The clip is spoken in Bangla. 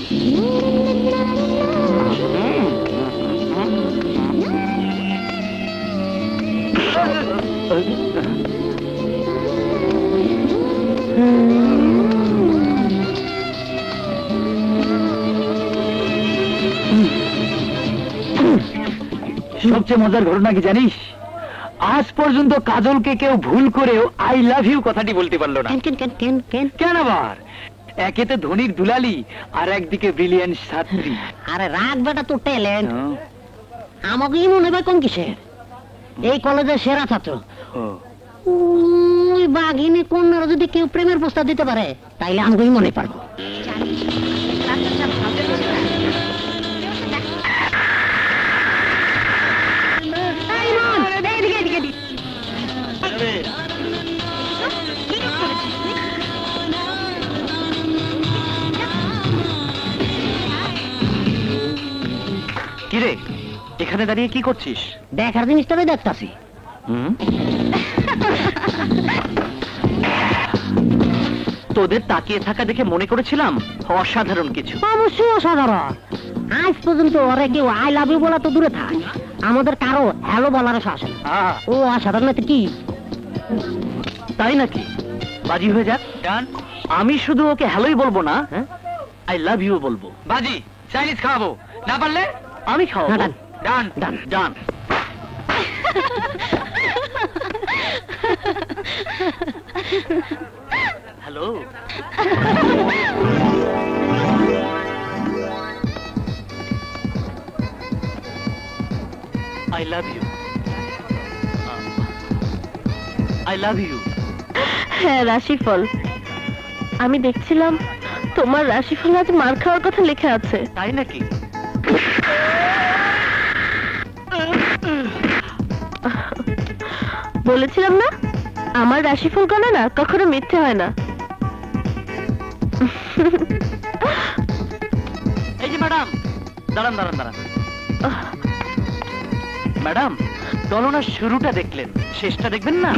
সবচেয়ে মজার ঘটনা কি জানিস? আজ পর্যন্ত কাজলকে কেউ ভুল করেও আই লাভ ইউ কথাটি বলতে পারলো না। কেন আবার? একেতে ধনির দুলালি আর একদিকে ব্রিলিয়ান্ট ছাত্রী। আরে রাগ বেটা তোর ট্যালেন্ট, আমাকেই মনে হয় কম কিসের? এই কলেজের সেরা ছাত্র। ওই বাঘিনী কন্যারা যদি কেউ প্রেমের প্রস্তাব দিতে পারে তাইলে আমাকেই মনে পারবো। কিরে, এখানে দাঁড়িয়ে কি করছিস? দেখার জিনিসটাই দেখতাছি। তোদের তাকিয়ে থাকা দেখে মনে করেছিলাম অসাধারণ কিছু। অবশ্যই অসাধারণ। আজ পর্যন্ত ওরা কেউ আই লাভ ইউ বলা তো দূরে থাক, আমাদের কারো হ্যালো বলার সাহস নেই। ও অসাধারণ কি? তাই নাকি? বাজি হয়ে যাক। ডান। আমি শুধু ওকে হ্যালোই বলবো না, আই লাভ ইউ বলবো। বাজি, চাইনিজ খাওয়াবো, না পারলে আমি খাওয়াবো। ডান ডান ডান ডান। Hello. I love you. I love you. হ্যাঁ রাশিফল, আমি দেখছিলাম তোমার রাশিফল আজ মার খাওয়ার কথা লেখা আছে। তাই নাকি? বলেছিলাম না আমার রাশিফল গণনা কখনো মিথ্যে হয় না। এই যে ম্যাডাম, দাঁড়ান দাঁড়ান দাঁড়ান। ম্যাডাম, গণনার শুরুটা দেখলেন, শেষটা দেখবেন না?